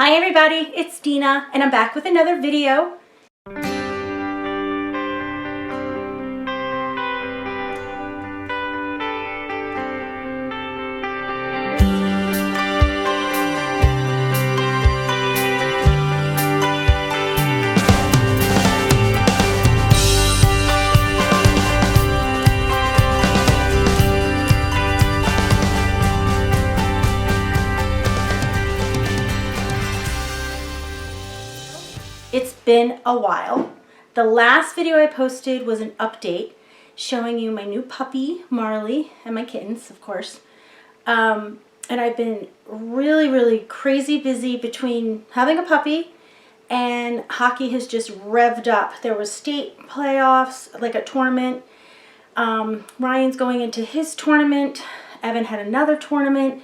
Hi everybody, it's Dina and I'm back with another video. It's been a while. The last video I posted was an update showing you my new puppy, Marley, and my kittens, of course. And I've been really crazy busy between having a puppy and hockey has just revved up. There was state playoffs, like a tournament. Ryan's going into his tournament. Evan had another tournament.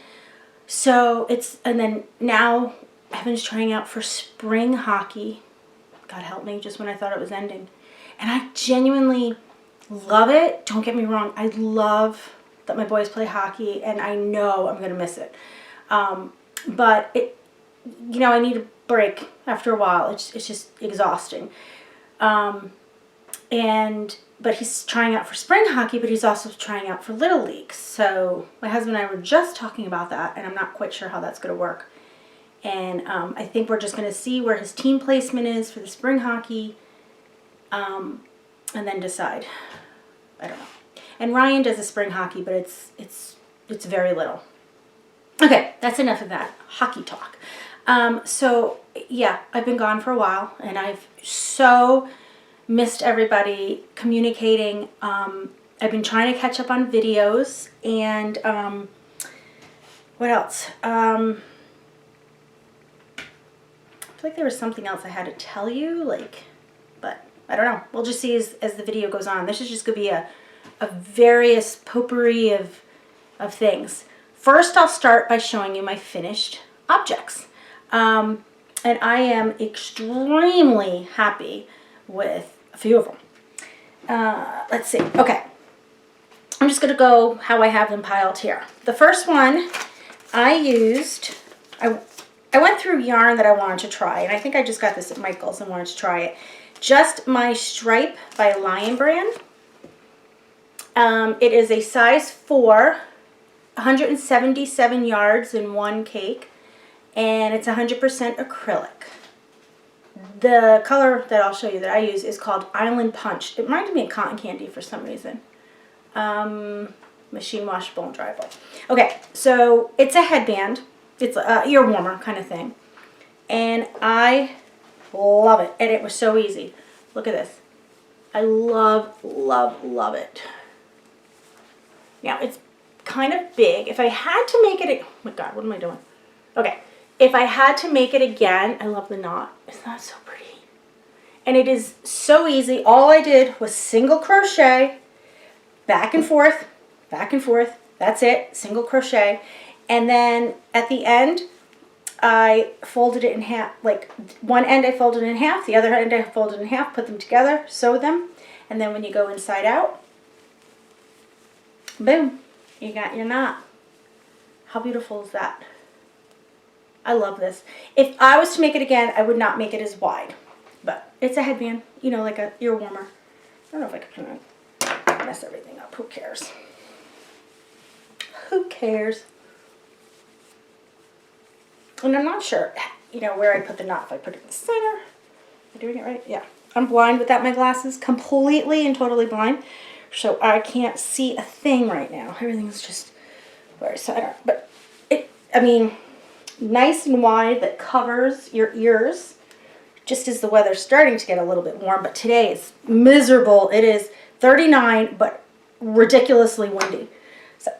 So and then now Evan's trying out for spring hockey. God help me, just when I thought it was ending. And I genuinely love it. Don't get me wrong. I love that my boys play hockey and I know I'm going to miss it. But I need a break after a while. It's just exhausting. But he's trying out for spring hockey, but he's also trying out for Little League. So my husband and I were just talking about that and I'm not quite sure how that's going to work. And I think we're just going to see where his team placement is for the spring hockey and then decide. I don't know. And Ryan does the spring hockey, but it's very little. Okay, that's enough of that hockey talk. So, yeah, I've been gone for a while, and I've so missed everybody communicating. I've been trying to catch up on videos, and what else? I feel like there was something else I had to tell you, but I don't know. We'll just see as the video goes on. This is just going to be a various potpourri of things. First, I'll start by showing you my finished objects. And I am extremely happy with a few of them. Let's see. Okay. I'm just going to go how I have them piled here. The first one I went through yarn that I wanted to try, and I think I just got this at Michael's and wanted to try it. Just My Stripe by Lion Brand. It is a size 4, 177 yards in one cake, and it's 100% acrylic. The color that I'll show you that I use is called Island Punch. It reminded me of cotton candy for some reason. Machine washable and dryable. Okay, so it's a headband. It's an ear warmer kind of thing. And I love it. And it was so easy. Look at this. I love it. Now, it's kind of big. If I had to make it... Oh my God, what am I doing? Okay. If I had to make it again, I love the knot. Isn't that so pretty? And it is so easy. All I did was single crochet, back and forth, back and forth. That's it. Single crochet. And then at the end, I folded it in half. Like one end I folded in half, the other end I folded in half, put them together, sew them. And then when you go inside out, boom, you got your knot. How beautiful is that? I love this. If I was to make it again, I would not make it as wide. But it's a headband, like a ear warmer. I don't know if I can mess everything up. Who cares? Who cares? And I'm not sure, where I put the knot. If I put it in the center. Am I doing it right? Yeah. I'm blind without my glasses. Completely and totally blind. So I can't see a thing right now. Everything's just very center. But nice and wide that covers your ears. Just as the weather's starting to get a little bit warm. But today is miserable. It is 39, but ridiculously windy. So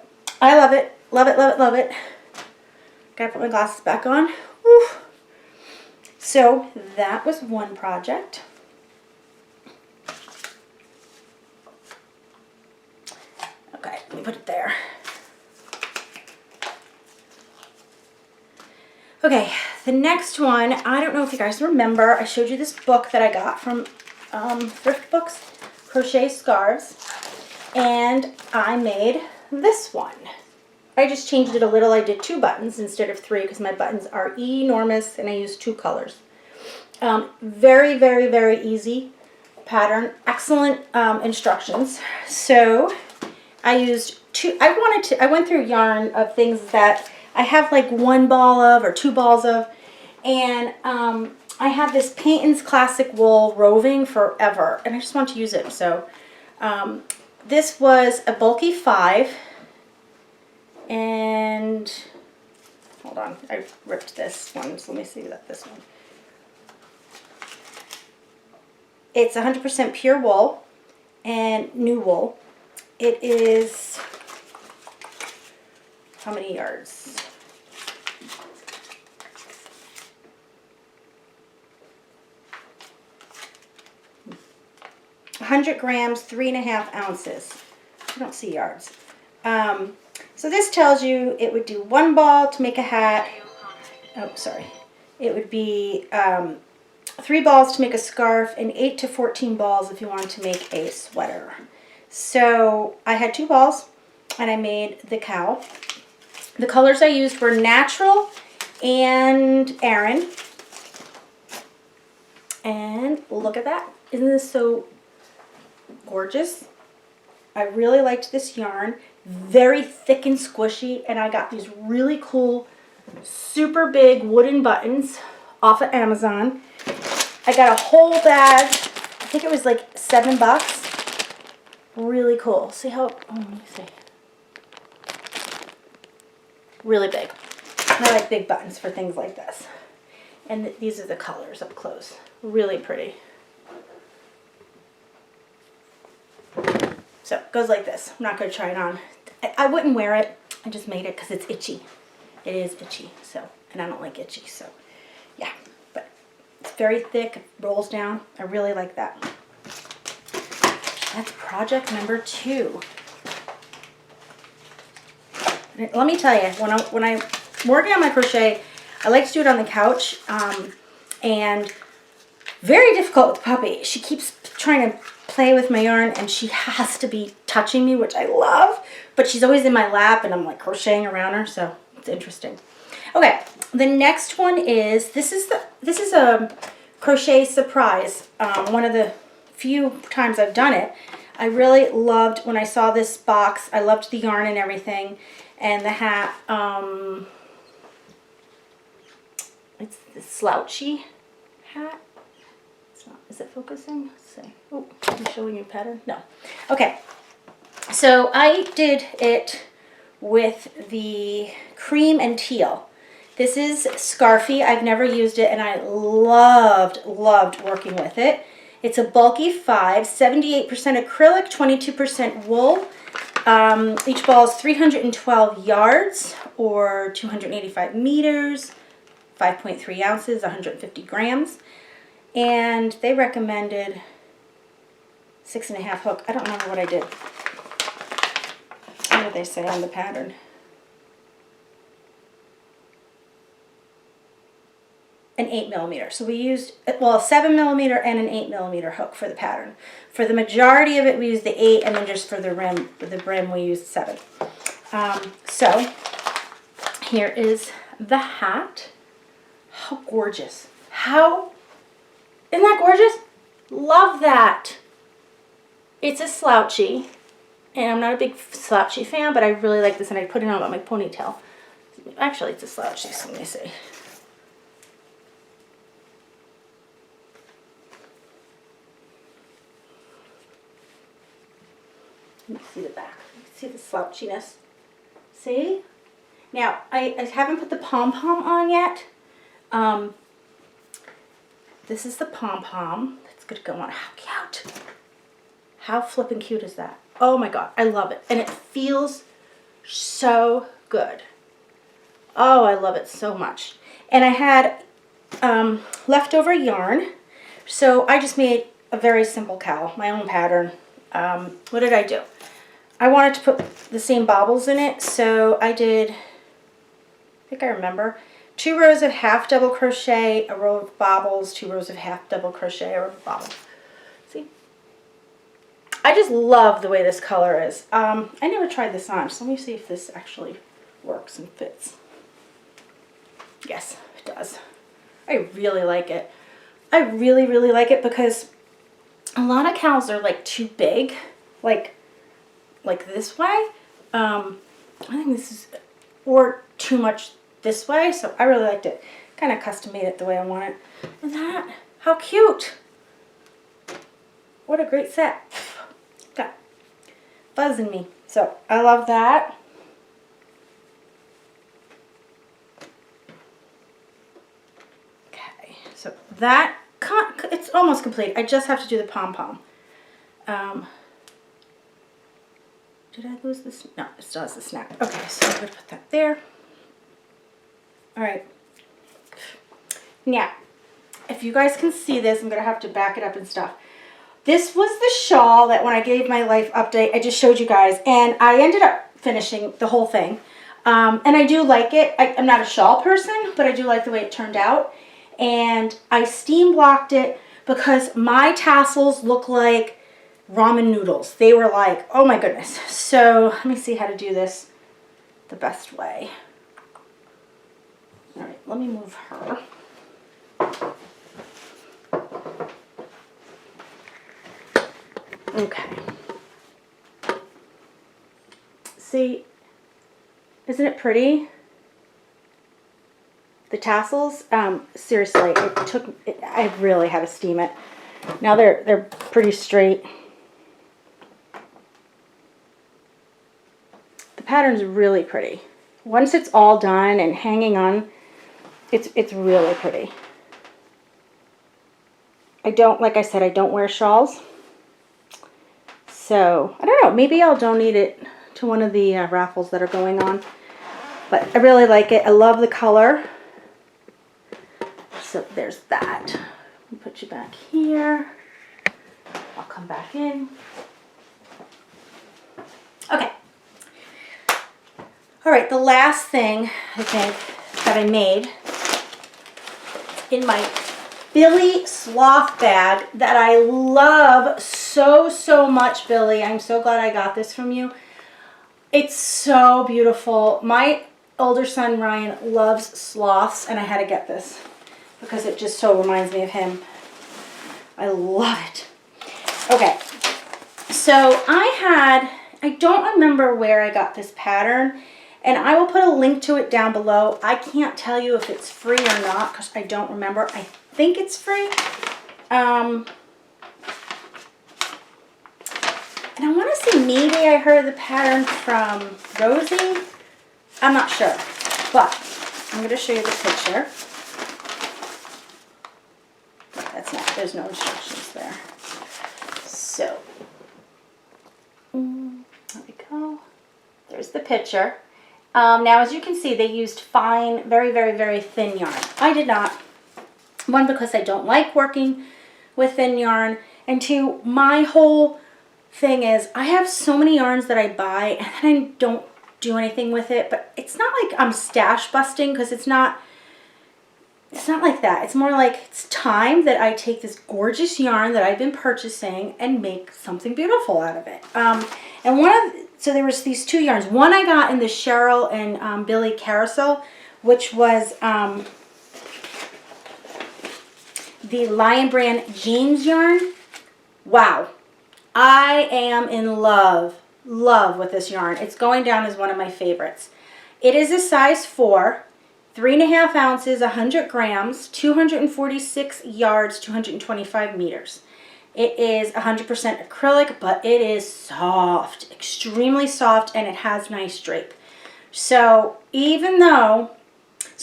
I love it. Love it, love it, love it. Gotta put my glasses back on. Whew. So that was one project. Okay, let me put it there. Okay, the next one, I don't know if you guys remember, I showed you this book that I got from Thrift Books, Crochet Scarves, and I made this one. I just changed it a little. I did 2 buttons instead of 3 because my buttons are enormous and I used 2 colors. Very, very, very easy pattern. Excellent instructions. So I used 2. I went through yarn of things that I have like 1 ball of or 2 balls of, and I have this Payton's Classic Wool roving forever, and I just want to use it. So this was a bulky 5, and hold on, I ripped this one, so let me see this one. It's 100% pure wool and new wool. It is, how many yards? 100 grams, 3.5 ounces. I don't see yards. So this tells you it would do 1 ball to make a hat. Oh, sorry. It would be 3 balls to make a scarf and 8 to 14 balls if you wanted to make a sweater. So I had 2 balls and I made the cowl. The colors I used were Natural and Aran. And look at that. Isn't this so gorgeous? I really liked this yarn. Very thick and squishy, and I got these really cool, super big wooden buttons off of Amazon. I got a whole bag. I think it was like $7. Really cool. See how, oh, let me see. Really big. I like big buttons for things like this. And these are the colors up close. Really pretty. So it goes like this. I'm not going to try it on. I wouldn't wear it. I just made it because it's itchy. It is itchy. So, and I don't like itchy. So, yeah. But it's very thick. It rolls down. I really like that. That's project number 2. And let me tell you, when I'm working on my crochet, I like to do it on the couch. And very difficult with the puppy. She keeps trying to play with my yarn and she has to be touching me, which I love, but she's always in my lap and I'm like crocheting around her, so it's interesting. Okay, the next one is this is a crochet surprise. One of the few times I've done it. I really loved when I saw this box. I loved the yarn and everything, and the hat. It's the slouchy hat. Is it focusing? Let's see. Oh, I'm showing you a pattern? No. Okay. So I did it with the cream and teal. This is Scarfy. I've never used it and I loved working with it. It's a bulky 5, 78% acrylic, 22% wool. Each ball is 312 yards or 285 meters, 5.3 ounces, 150 grams. And they recommended 6.5 hook. I don't remember what I did. What did they say on the pattern? An 8mm. So we used, well, a 7mm and an 8mm hook for the pattern. For the majority of it, we used the 8, and then just for the brim, we used 7. So here is the hat. How gorgeous! Isn't that gorgeous? Love that. It's a slouchy, and I'm not a big slouchy fan, but I really like this, and I put it on with my ponytail. Actually, it's a slouchy, so let me see. Let me see the back. See the slouchiness. See? Now, I haven't put the pom-pom on yet. This is the pom-pom that's going to go on. How cute. How flippin' cute is that? Oh my God, I love it. And it feels so good. Oh, I love it so much. And I had leftover yarn. So I just made a very simple cowl, my own pattern. What did I do? I wanted to put the same bobbles in it. So I did, I think I remember, 2 rows of half double crochet, a row of bobbles, 2 rows of half double crochet, a row of bobbles. See? I just love the way this color is. I never tried this on, so let me see if this actually works and fits. Yes, it does. I really like it. I really, really like it because a lot of cows are like too big, like this way. I think this is, or too much this way, so I really liked it. Kind of custom made it the way I want it. And that, how cute. What a great set. Got buzz in me. So I love that. Okay, so that, it's almost complete. I just have to do the pom-pom. Did I lose this? No, it still has the snap. Okay, so I'm going to put that there. All right. Now, if you guys can see this, I'm going to have to back it up and stuff. This was the shawl that when I gave my life update, I just showed you guys. And I ended up finishing the whole thing. And I do like it. I'm not a shawl person, but I do like the way it turned out. And I steam blocked it because my tassels look like ramen noodles. They were like, oh my goodness. So let me see how to do this the best way. All right, let me move her. Okay. See, isn't it pretty? The tassels, seriously, I really had to steam it. Now they're pretty straight. The pattern's really pretty. Once it's all done and hanging on, it's really pretty. I don't, like I said, I don't wear shawls. So, I don't know, maybe I'll donate it to one of the raffles that are going on. But I really like it. I love the color. So there's that. I'll put you back here. I'll come back in. Okay. All right, the last thing I think that I made in my Billy Sloth bag that I love so, so much, Billy. I'm so glad I got this from you. It's so beautiful. My older son, Ryan, loves sloths, and I had to get this because it just so reminds me of him. I love it. Okay, so I don't remember where I got this pattern, and I will put a link to it down below. I can't tell you if it's free or not because I don't remember. I think it's free. And I want to say maybe I heard the pattern from Rosie. I'm not sure, but I'm going to show you the picture. That's not, there's no instructions there. So, there we go. There's the picture. Now, as you can see, they used fine, very, very, very thin yarn. I did not. One, because I don't like working with thin yarn. And two, my whole thing is I have so many yarns that I buy and then I don't do anything with it. But it's not like I'm stash busting because it's not like that. It's more like it's time that I take this gorgeous yarn that I've been purchasing and make something beautiful out of it. So there was these two yarns. One I got in the Shawl and Billy Carousel, which was the Lion Brand jeans yarn. Wow. I am in love with this yarn. It's going down as one of my favorites. It is a size 4, 3.5 ounces, 100 grams, 246 yards, 225 meters. It is 100% acrylic, but it is soft, extremely soft, and it has nice drape. So even though,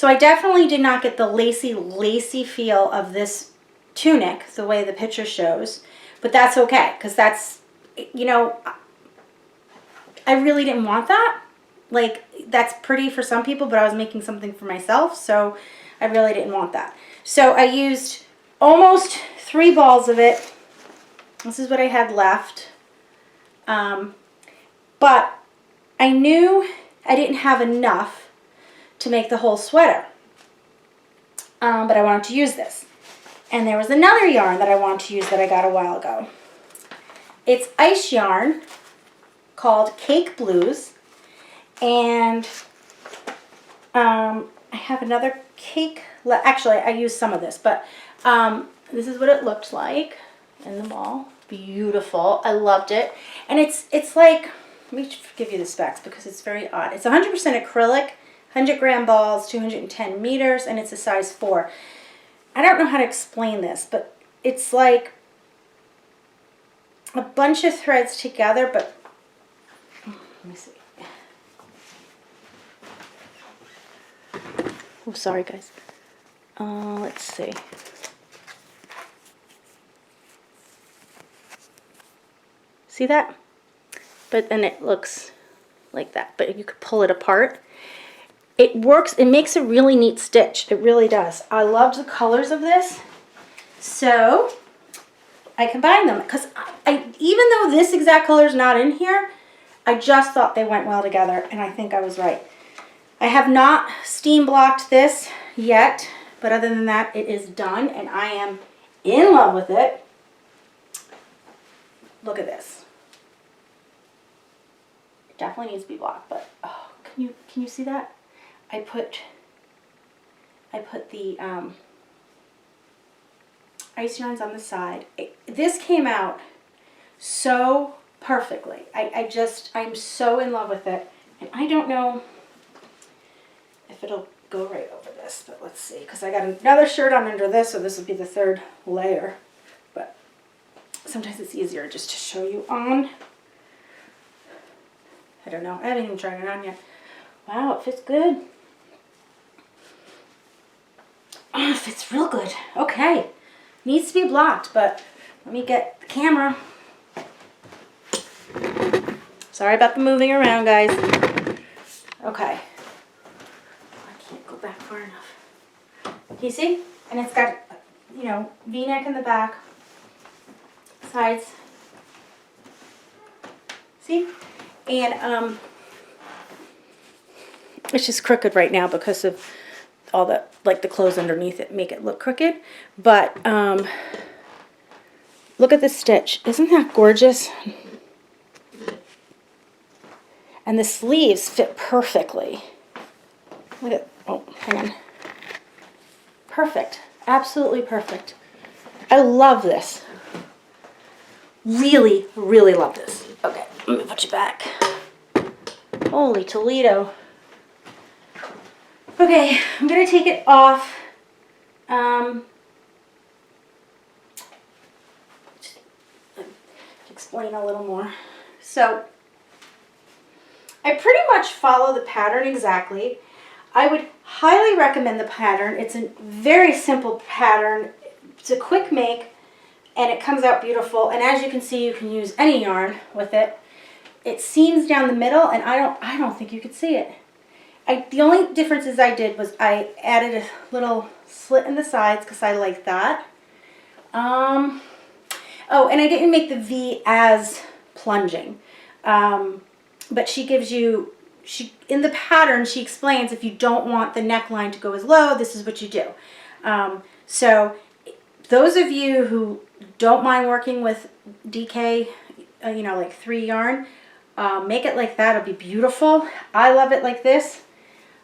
I definitely did not get the lacy feel of this tunic, the way the picture shows, but that's okay, because that's, you know, I really didn't want that. Like, that's pretty for some people, but I was making something for myself, so I really didn't want that. So I used almost 3 balls of it. This is what I had left. But I knew I didn't have enough to make the whole sweater. But I wanted to use this. And there was another yarn that I wanted to use that I got a while ago. It's ice yarn called Cake Blues. And I have another cake. Actually, I used some of this, but this is what it looked like in the mall. Beautiful. I loved it. And it's like, let me give you the specs because it's very odd. It's 100% acrylic, 100-gram balls, 210 meters, and it's a size 4. I don't know how to explain this, but it's like a bunch of threads together, but let me see. Oh, sorry, guys. Let's see. See that? But then it looks like that, but you could pull it apart. It works. It makes a really neat stitch. It really does. I loved the colors of this, so I combined them because even though this exact color is not in here, I just thought they went well together, and I think I was right. I have not steam blocked this yet, but other than that, it is done, and I am in love with it. Look at this. It definitely needs to be blocked, but oh, can you see that? I put the ice yarns on the side. This came out so perfectly. I'm so in love with it, and I don't know if it'll go right over this, but let's see, because I got another shirt on under this, so this will be the 3rd layer, but sometimes it's easier just to show you on. I don't know. I haven't even tried it on yet. Wow, it fits good. Oh, it fits real good. Okay. Needs to be blocked, but let me get the camera. Sorry about the moving around, guys. Okay. I can't go back far enough. Can you see? And it's got, you know, V-neck in the back. Sides. See? And it's just crooked right now because of all the, like, the clothes underneath it make it look crooked. But look at this stitch. Isn't that gorgeous? And the sleeves fit perfectly. Look at, oh, hang on. Perfect. Absolutely perfect. I love this. Really, really love this. Okay, let me put you back. Holy Toledo. Okay, I'm going to take it off. Just explain a little more. So, I pretty much follow the pattern exactly. I would highly recommend the pattern. It's a very simple pattern. It's a quick make, and it comes out beautiful. And as you can see, you can use any yarn with it. It seams down the middle, and I don't think you could see it. The only differences I did was I added a little slit in the sides because I like that. Oh, and I didn't make the V as plunging. But she gives you, in the pattern, she explains if you don't want the neckline to go as low, this is what you do. So those of you who don't mind working with DK, you know, like 3 yarn, make it like that. It'll be beautiful. I love it like this.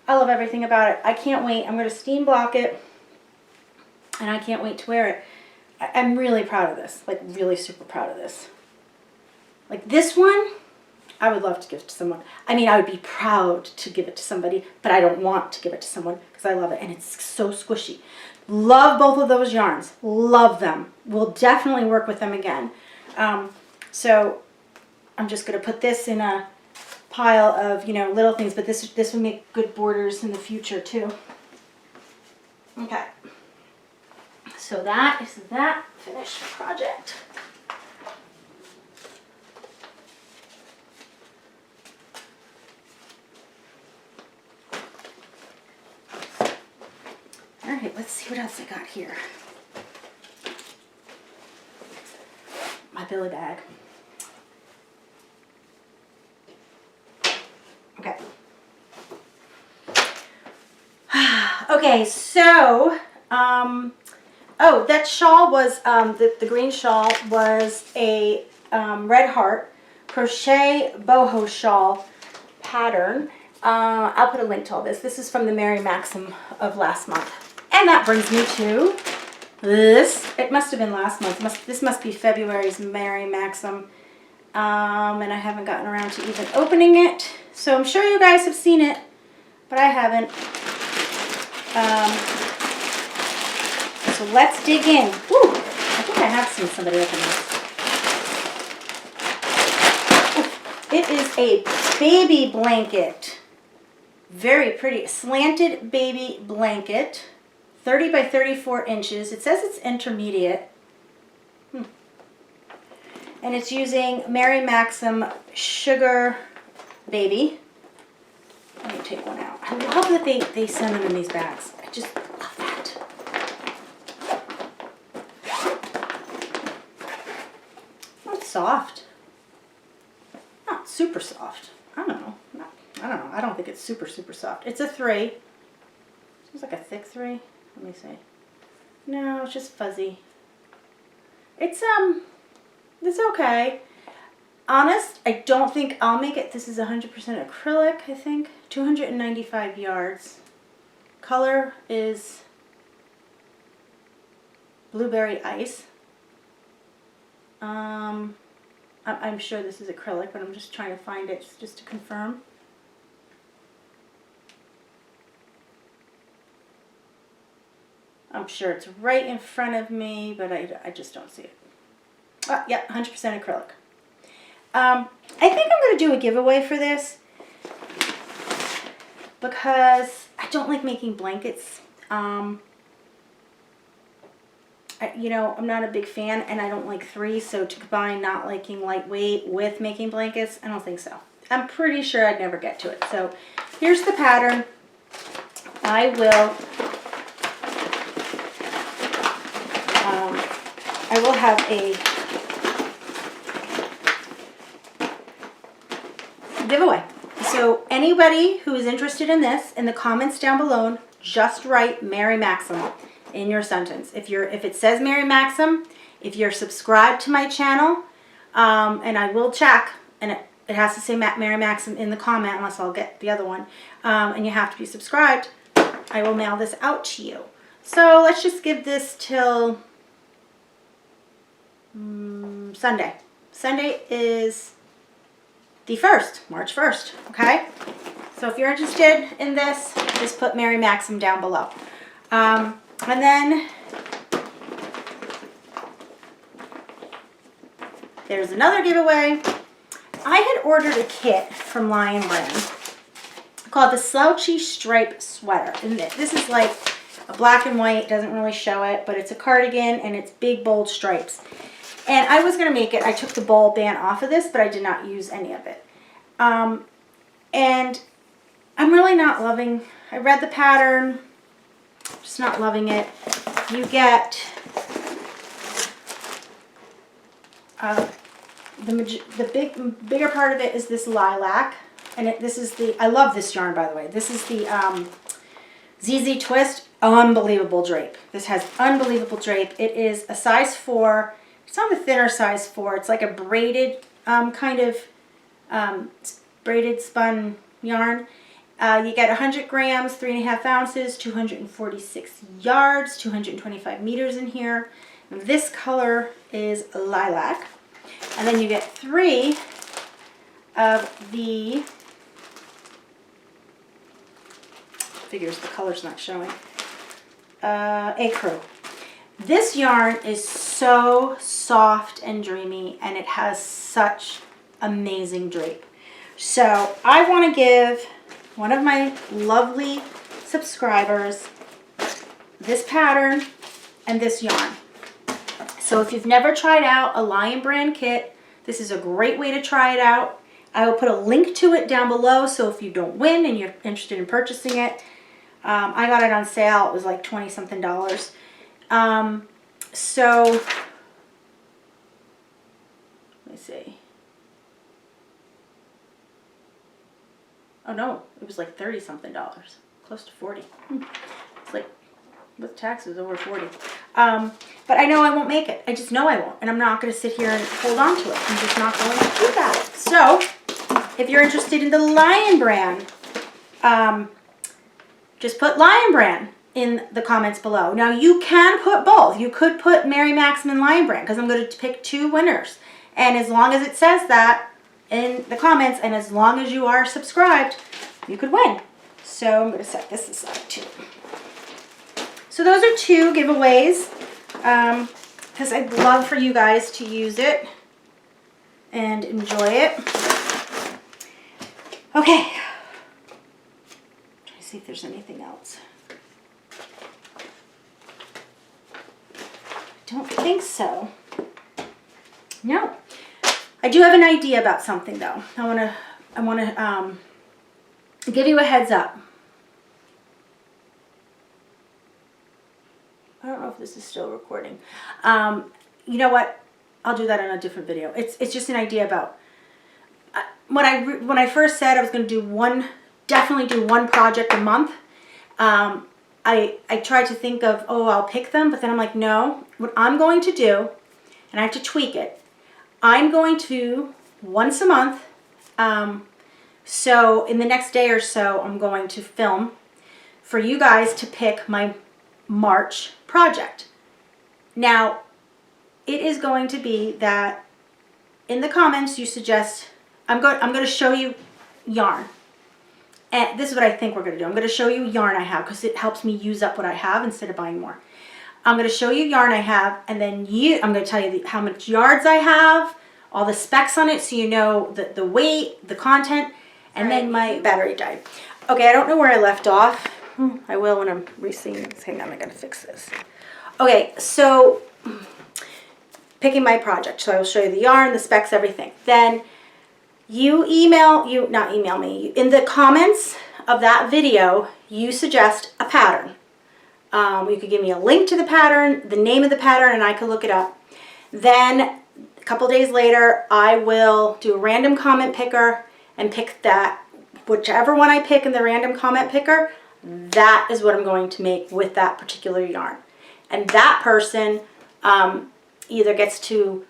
I love everything about it. I can't wait. I'm going to steam block it, and I can't wait to wear it. I'm really proud of this, like really super proud of this. Like this one, I would love to give to someone. I mean, I would be proud to give it to somebody, but I don't want to give it to someone because I love it, and it's so squishy. Love both of those yarns. Love them. We'll definitely work with them again. So I'm just going to put this in a pile of, you know, little things, but this would make good borders in the future too. Okay. So that is that finished project. All right, let's see what else I got here. My billy bag. Okay. Okay, so, oh, that shawl was, the green shawl was a red heart crochet boho shawl pattern. I'll put a link to all this. This is from the Mary Maxim of last month. And that brings me to this. It must have been last month. This must be February's Mary Maxim. And I haven't gotten around to even opening it. So I'm sure you guys have seen it, but I haven't. So let's dig in. Woo, I think I have seen somebody open this. It is a baby blanket. Very pretty. Slanted baby blanket. 30 by 34 inches. It says it's intermediate. And it's using Mary Maxim Sugar Baby. Let me take one out. I love that they send them in these bags. I just love that. Oh, it's soft. Not super soft. I don't know. I don't think it's super soft. It's a 3. Seems like a thick 3. Let me see. No, it's just fuzzy. It's okay. Honest, I don't think I'll make it. This is 100% acrylic, I think. 295 yards. Color is blueberry ice. I'm sure this is acrylic, but I'm just trying to find it just to confirm. I'm sure it's right in front of me, but I just don't see it. Oh, yeah, 100% acrylic. I think I'm going to do a giveaway for this because I don't like making blankets. I'm not a big fan, and I don't like 3, so to combine not liking lightweight with making blankets, I don't think so. I'm pretty sure I'd never get to it. So here's the pattern. I will have a giveaway. So anybody who is interested in this, in the comments down below, just write Mary Maxim in your sentence. If it says Mary Maxim, if you're subscribed to my channel, and I will check, and it has to say Mary Maxim in the comment, unless I'll get the other one, and you have to be subscribed, I will mail this out to you. So let's just give this till Sunday. Sunday is the 1st, March 1st, okay? So if you're interested in this, just put Mary Maxim down below. And then there's another giveaway. I had ordered a kit from Lion Brand called the Slouchy Stripe Sweater. And this is like a black and white, doesn't really show it, but it's a cardigan and it's big, bold stripes. And I was going to make it. I took the ball band off of this, but I did not use any of it. And I'm really not loving, I read the pattern, just not loving it. You get the bigger part of it is this lilac. And this is I love this yarn, by the way. This is the ZZ Twist. Unbelievable drape. This has unbelievable drape. It is a size 4. It's on the thinner size 4. It's like a braided braided spun yarn. You get 100 grams, 3.5 ounces, 246 yards, 225 meters in here. This color is lilac. And then you get 3 of the, figures the color's not showing, ecru. This yarn is so soft and dreamy, and it has such amazing drape. So I want to give one of my lovely subscribers this pattern and this yarn. So if you've never tried out a Lion Brand kit, this is a great way to try it out. I will put a link to it down below, so if you don't win and you're interested in purchasing it, I got it on sale. It was like $20-something. So let me see. Oh no, it was like $30-something, close to 40. It's like with taxes over 40. But I know I won't make it. I just know I won't, and I'm not going to sit here and hold on to it. I'm just not going to do that. So if you're interested in the Lion Brand just put Lion Brand in the comments below. Now you can put both. You could put Mary Maxim and Lion Brand because I'm going to pick 2 winners. And as long as it says that in the comments and as long as you are subscribed, you could win. So I'm going to set this aside too. So those are 2 giveaways because I'd love for you guys to use it and enjoy it. Okay. Try to see if there's anything else. Don't think so. No. I do have an idea about something though. I want to give you a heads up. I don't know if this is still recording. You know what? I'll do that in a different video. It's just an idea about when I first said I was going to do definitely do one project a month. I tried to think of, oh, I'll pick them, but then I'm like, no, what I'm going to do, and I have to tweak it, I'm going to, once a month, so in the next day or so, I'm going to film for you guys to pick my March project. Now, it is going to be that in the comments you suggest, I'm going to show you yarn. And this is what I think we're going to do. I'm going to show you yarn I have because it helps me use up what I have instead of buying more. I'm going to show you yarn I have, and then I'm going to tell you how much yards I have, all the specs on it so you know the weight, the content, and then my battery died. Okay, I don't know where I left off. I will when I'm re-seeing this. Hang on, I got to fix this. Okay, so picking my project. So I will show you the yarn, the specs, everything. Then not email me. In the comments of that video, you suggest a pattern. You could give me a link to the pattern, the name of the pattern, and I could look it up. Then a couple days later, I will do a random comment picker and pick that. Whichever one I pick in the random comment picker, that is what I'm going to make with that particular yarn. And that person either gets to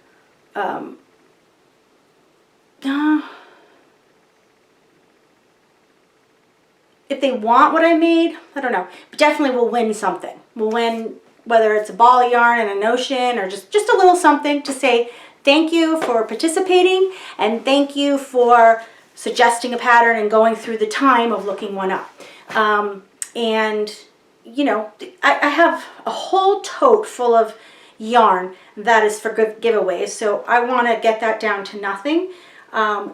if they want what I made, I don't know, but definitely will win something. We'll win whether it's a ball of yarn and a notion or just a little something to say thank you for participating and thank you for suggesting a pattern and going through the time of looking one up. And you know, I have a whole tote full of yarn that is for good giveaways, so I want to get that down to nothing.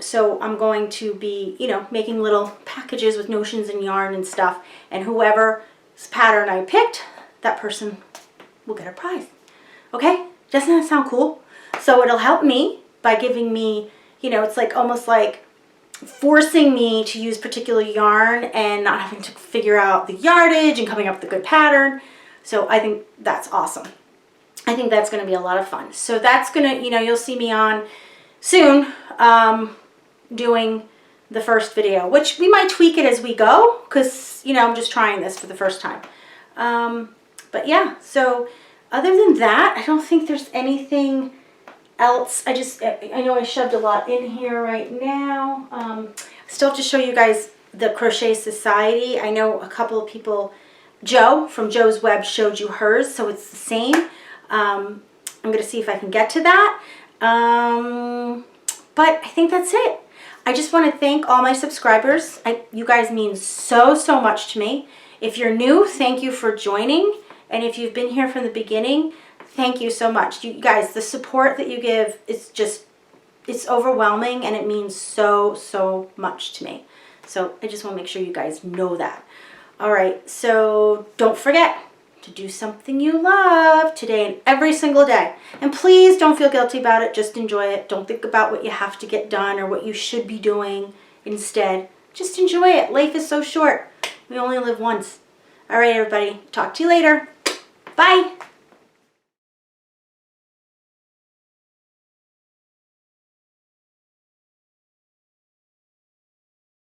So I'm going to be, you know, making little packages with notions and yarn and stuff, and whoever's pattern I picked, that person will get a prize. Okay? Doesn't that sound cool? So it'll help me by giving me, you know, it's like almost like forcing me to use particular yarn and not having to figure out the yardage and coming up with a good pattern. So I think that's awesome. I think that's going to be a lot of fun. So that's going to, you know, you'll see me on soon doing the first video, which we might tweak it as we go because, you know, I'm just trying this for the first time. But yeah, so other than that, I don't think there's anything else. I know I shoved a lot in here right now. Still have to show you guys the Crochet Society. I know a couple of people, Joe from Joe's Web showed you hers, so it's the same. I'm going to see if I can get to that. But I think that's it. I just want to thank all my subscribers. You guys mean so much to me. If you're new, thank you for joining. And if you've been here from the beginning, thank you so much. You guys, the support that you give is just, it's overwhelming and it means so much to me. So I just want to make sure you guys know that. All right, so don't forget to do something you love today and every single day. And please don't feel guilty about it. Just enjoy it. Don't think about what you have to get done or what you should be doing. Instead, just enjoy it. Life is so short. We only live once. All right, everybody. Talk to you later. Bye.